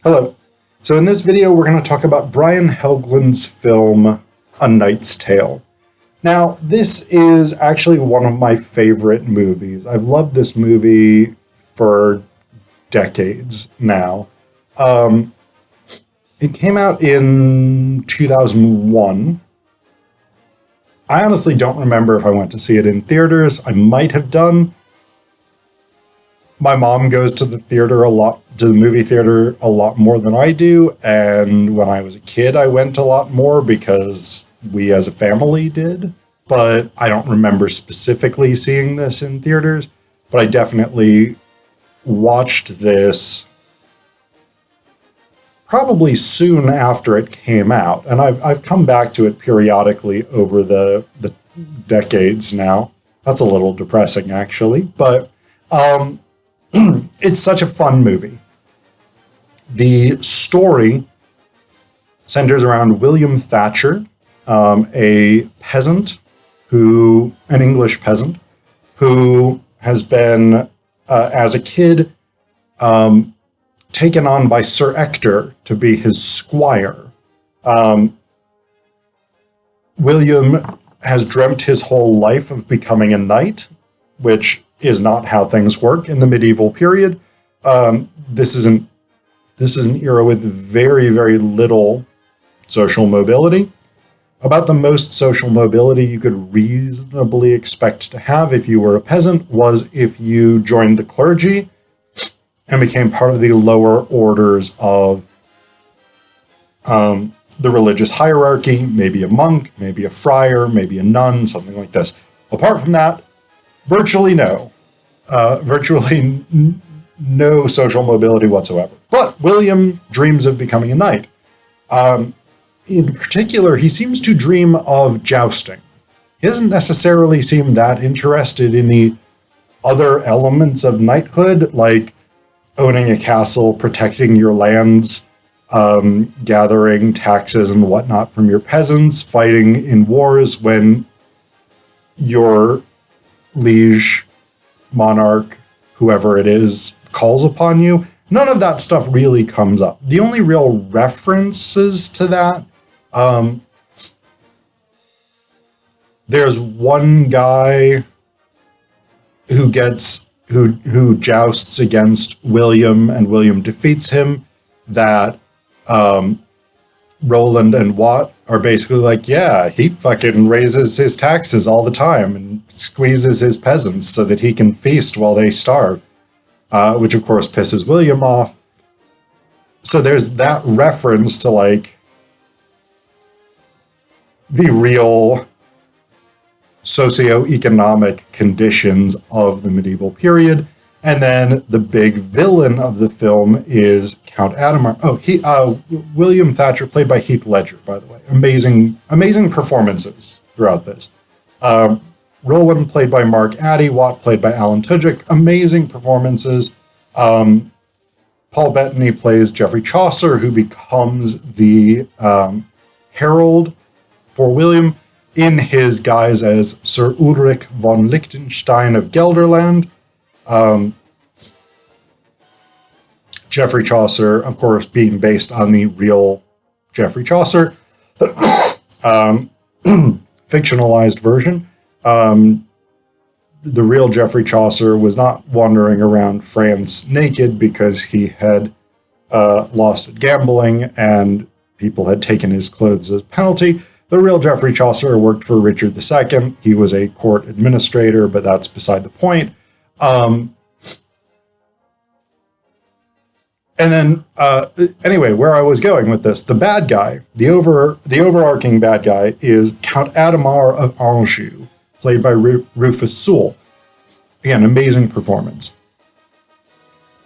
Hello. So in this video, we're going to talk about Brian Helgland's film, A Knight's Tale. Now, this is actually one of my favorite movies. I've loved this movie for decades now. It came out in 2001. I honestly don't remember if I went to see it in theaters. I might have done. My mom goes to the movie theater a lot more than I do. And when I was a kid, I went a lot more because we as a family did. But I don't remember specifically seeing this in theaters. But I definitely watched this probably soon after it came out. And I've come back to it periodically over the decades now. That's a little depressing, actually. But it's such a fun movie. The story centers around William Thatcher, a peasant an English peasant who has been, as a kid, taken on by Sir Ector to be his squire. William has dreamt his whole life of becoming a knight, which is not how things work in the medieval period. This is an era with very, very little social mobility. About the most social mobility you could reasonably expect to have if you were a peasant was if you joined the clergy and became part of the lower orders of the religious hierarchy, maybe a monk, maybe a friar, maybe a nun, something like this. Apart from that, virtually no social mobility whatsoever. But William dreams of becoming a knight. In particular, he seems to dream of jousting. He doesn't necessarily seem that interested in the other elements of knighthood, like owning a castle, protecting your lands, gathering taxes and whatnot from your peasants, fighting in wars when your liege, monarch, whoever it is, calls upon you. None of that stuff really comes up. The only real references to that, there's one guy who jousts against William, and William defeats him, that Roland and Watt are basically like, yeah, he fucking raises his taxes all the time and squeezes his peasants so that he can feast while they starve, which of course pisses William off. So there's that reference to like the real socioeconomic conditions of the medieval period. And then the big villain of the film is Count Adhemar. William Thatcher, played by Heath Ledger, by the way. Amazing performances throughout this. Roland, played by Mark Addy. Watt, played by Alan Tudyk. Amazing performances. Paul Bettany plays Geoffrey Chaucer, who becomes the herald for William in his guise as Sir Ulrich von Liechtenstein of Gelderland. Geoffrey Chaucer, of course, being based on the real Geoffrey Chaucer, fictionalized version. The real Geoffrey Chaucer was not wandering around France naked because he had lost at gambling and people had taken his clothes as penalty. The real Geoffrey Chaucer worked for Richard II. He was a court administrator, but that's beside the point. And then, anyway, where I was going with this, the bad guy, the overarching bad guy is Count Adhemar of Anjou, played by Rufus Sewell. Again, amazing performance.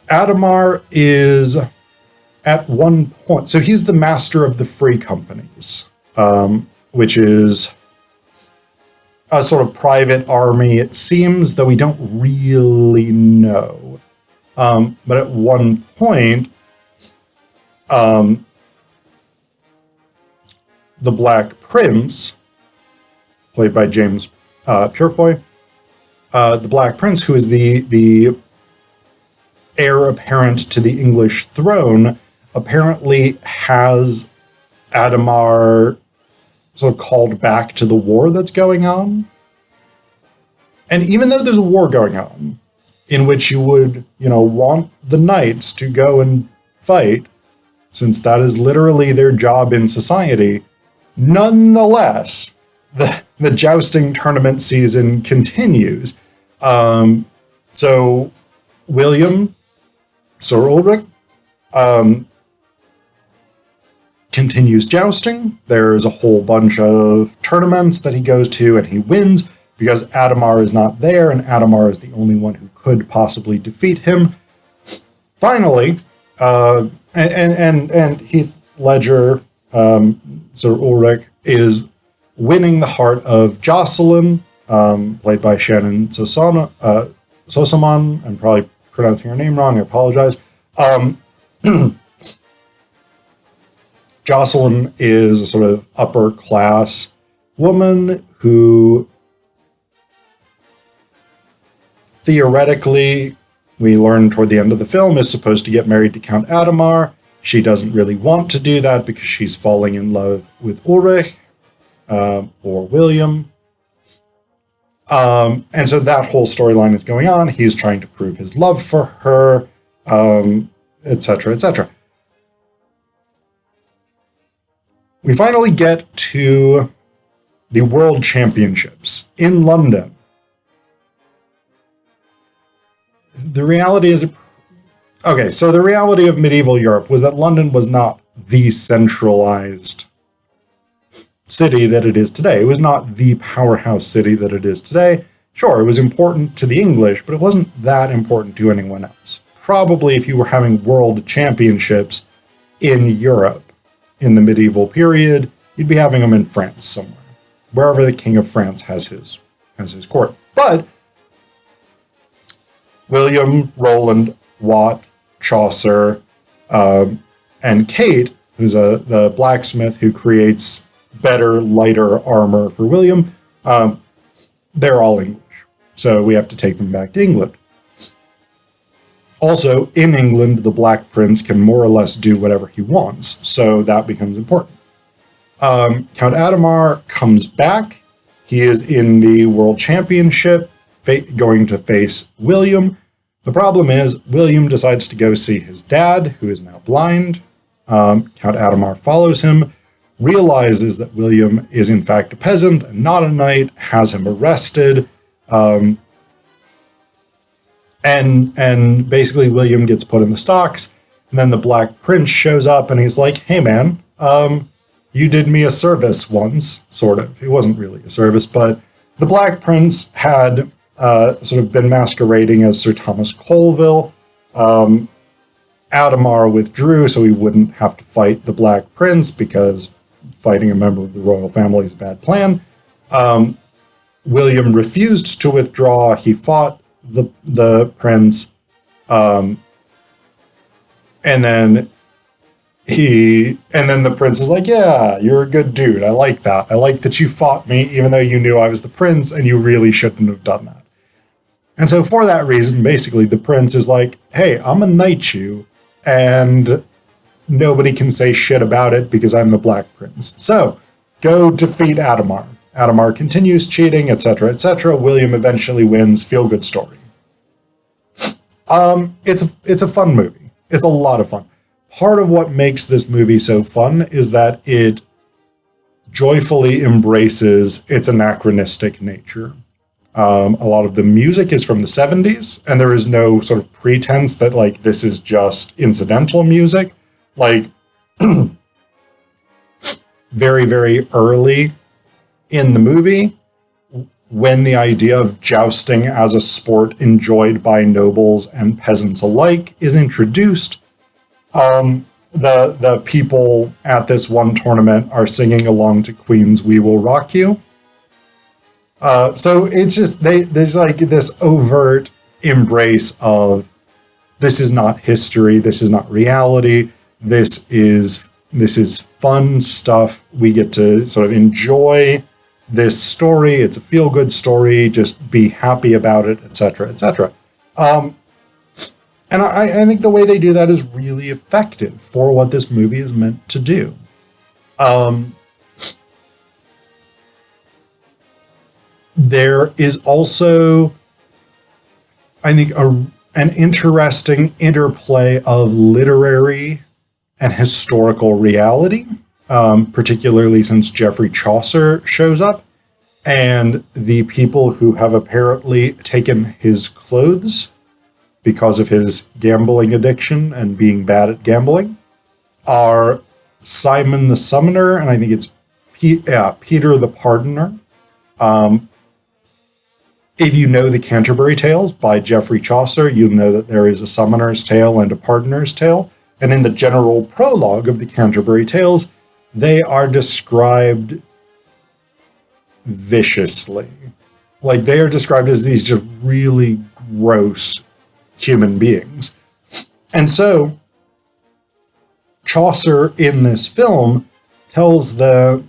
Adhemar is, at one point, so he's the master of the free companies, which is a sort of private army, it seems, though we don't really know. But at one point, the Black Prince, played by James Purefoy, the Black Prince, who is the heir apparent to the English throne, apparently has Adamar sort of called back to the war that's going on. And even though there's a war going on, in which you would, want the knights to go and fight, since that is literally their job in society, nonetheless, the jousting tournament season continues. So William, Sir Ulrich, continues jousting. There's a whole bunch of tournaments that he goes to and he wins because Adamar is not there, and Adamar is the only one who could possibly defeat him. Finally, and Heath Ledger, Sir Ulrich, is winning the heart of Jocelyn, played by Shannon Sosaman. I'm probably pronouncing her name wrong. I apologize. Jocelyn is a sort of upper class woman who theoretically, we learn toward the end of the film, is supposed to get married to Count Adamar. She doesn't really want to do that because she's falling in love with Ulrich, or William. And so that whole storyline is going on. He's trying to prove his love for her, etc., etc. We finally get to the World Championships in London. The reality is, so the reality of medieval Europe was that London was not the centralized city that it is today. It was not the powerhouse city that it is today. Sure, it was important to the English, but it wasn't that important to anyone else. Probably if you were having world championships in Europe in the medieval period, you'd be having them in France somewhere, wherever the King of France has his court. But William, Roland, Watt, Chaucer, and Kate, who's the blacksmith who creates better, lighter armor for William, they're all English. So we have to take them back to England. Also, in England, the Black Prince can more or less do whatever he wants, so that becomes important. Count Adamar comes back. He is in the World Championship, going to face William. The problem is, William decides to go see his dad, who is now blind. Count Adamar follows him, realizes that William is in fact a peasant and not a knight, has him arrested, and basically William gets put in the stocks, and then the Black Prince shows up and he's like, hey man, you did me a service once, sort of. It wasn't really a service, but the Black Prince had sort of been masquerading as Sir Thomas Colville. Adamar withdrew so he wouldn't have to fight the Black Prince because fighting a member of the royal family is a bad plan. William refused to withdraw. He fought the prince, and then the prince is like, yeah, you're a good dude. I like that. I like that you fought me, even though you knew I was the prince, and you really shouldn't have done that. And so for that reason, basically, the prince is like, hey, I'm gonna knight you, and nobody can say shit about it because I'm the Black Prince. So go defeat Adamar. Adamar continues cheating, etc., etc. William eventually wins. Feel good story. It's a fun movie. It's a lot of fun. Part of what makes this movie so fun is that it joyfully embraces its anachronistic nature. A lot of the music is from the 70s, and there is no sort of pretense that, like, this is just incidental music. Like, very, very early in the movie, when the idea of jousting as a sport enjoyed by nobles and peasants alike is introduced, the people at this one tournament are singing along to Queen's We Will Rock You. So it's just, there's like this overt embrace of, this is not history, this is not reality, this is fun stuff. We get to sort of enjoy this story. It's a feel-good story. Just be happy about it, etc., etc. And I think the way they do that is really effective for what this movie is meant to do. There is also, I think, an interesting interplay of literary and historical reality, particularly since Geoffrey Chaucer shows up, and the people who have apparently taken his clothes because of his gambling addiction and being bad at gambling are Simon the Summoner, and I think it's Peter the Pardoner. If you know the Canterbury Tales by Geoffrey Chaucer, you'll know that there is a Summoner's Tale and a Pardoner's Tale. And in the general prologue of the Canterbury Tales, they are described viciously. Like, they are described as these just really gross human beings. And so, Chaucer in this film tells them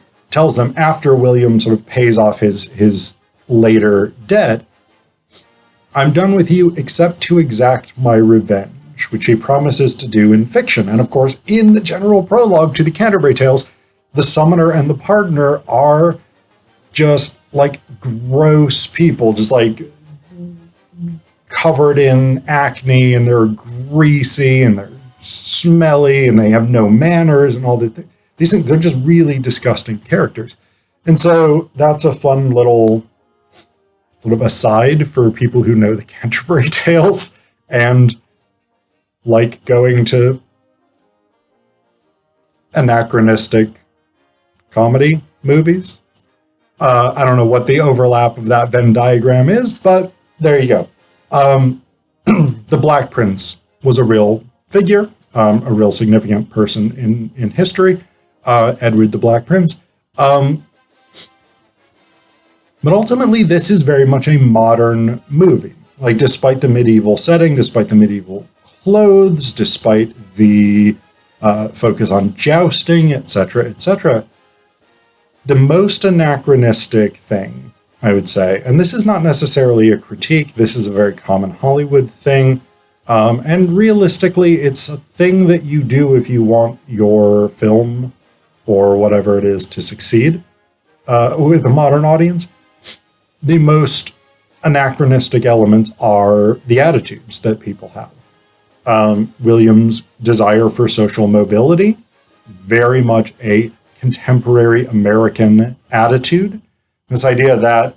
after William sort of pays off his later debt, I'm done with you except to exact my revenge, which he promises to do in fiction. And of course, in the general prologue to the Canterbury Tales, the Summoner and the Pardoner are just like gross people, just like covered in acne, and they're greasy and they're smelly and they have no manners and all these things. They're just really disgusting characters. And so that's a fun little sort of aside for people who know the Canterbury Tales and like going to anachronistic comedy movies. I don't know what the overlap of that Venn diagram is, but there you go. The Black Prince was a real figure, a real significant person in history, Edward the Black Prince. But ultimately, this is very much a modern movie. Like, despite the medieval setting, despite the medieval clothes, despite the focus on jousting, etc., the most anachronistic thing, I would say, and this is not necessarily a critique, this is a very common Hollywood thing, and realistically, it's a thing that you do if you want your film or whatever it is to succeed with a modern audience. The most anachronistic elements are the attitudes that people have. William's desire for social mobility, very much a contemporary American attitude. This idea that,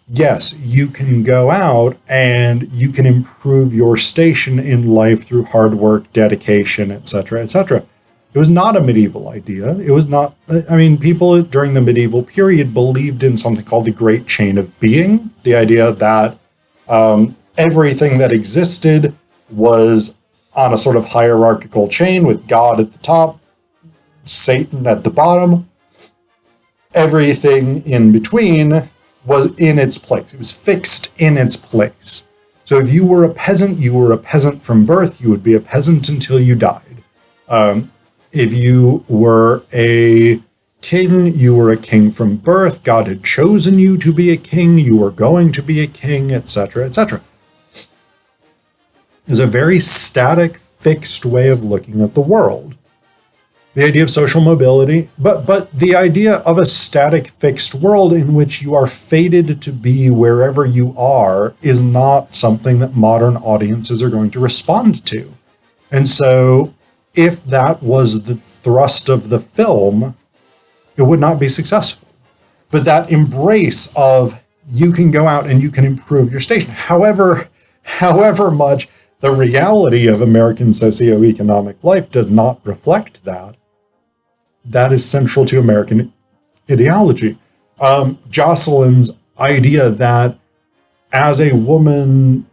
yes, you can go out and you can improve your station in life through hard work, dedication, etc., etc. It was not a medieval idea. It was not, I mean, people during the medieval period believed in something called the Great Chain of Being, the idea that everything that existed was on a sort of hierarchical chain with God at the top, Satan at the bottom. Everything in between was in its place. It was fixed in its place. So if you were a peasant, you were a peasant from birth. You would be a peasant until you died. If you were a king, you were a king from birth. God had chosen you to be a king. You were going to be a king, etc., etc. It was a very static, fixed way of looking at the world. The idea of social mobility, but the idea of a static, fixed world in which you are fated to be wherever you are is not something that modern audiences are going to respond to. And so, if that was the thrust of the film, it would not be successful. But that embrace of you can go out and you can improve your station, however much the reality of American socioeconomic life does not reflect that, that is central to American ideology. Jocelyn's idea that as a woman,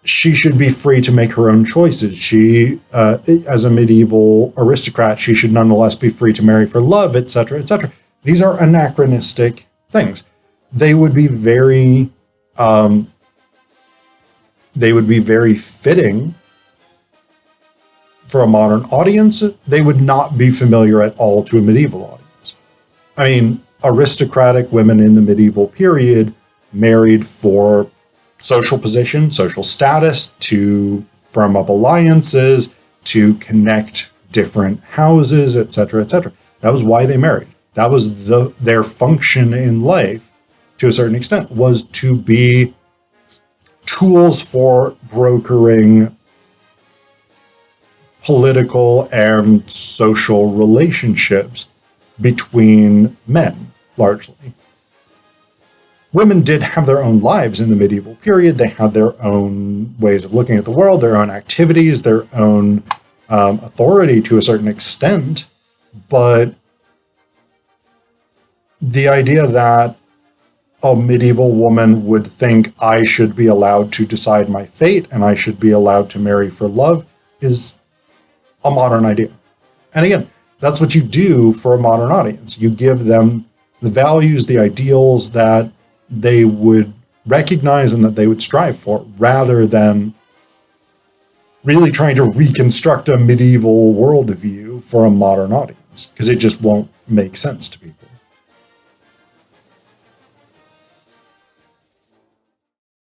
she should be free to make her own choices. She, as a medieval aristocrat, she should nonetheless be free to marry for love, etc., etc. These are anachronistic things. They would be very fitting for a modern audience. They would not be familiar at all to a medieval audience. I mean, aristocratic women in the medieval period married for social position, social status, to firm up alliances, to connect different houses, etc., etc. That was why they married. That was their function in life, to a certain extent, was to be tools for brokering political and social relationships between men, largely. Women did have their own lives in the medieval period. They had their own ways of looking at the world, their own activities, their own authority to a certain extent. But the idea that a medieval woman would think I should be allowed to decide my fate and I should be allowed to marry for love is a modern idea. And again, that's what you do for a modern audience. You give them the values, the ideals that they would recognize and that they would strive for, rather than really trying to reconstruct a medieval worldview for a modern audience, because it just won't make sense to people.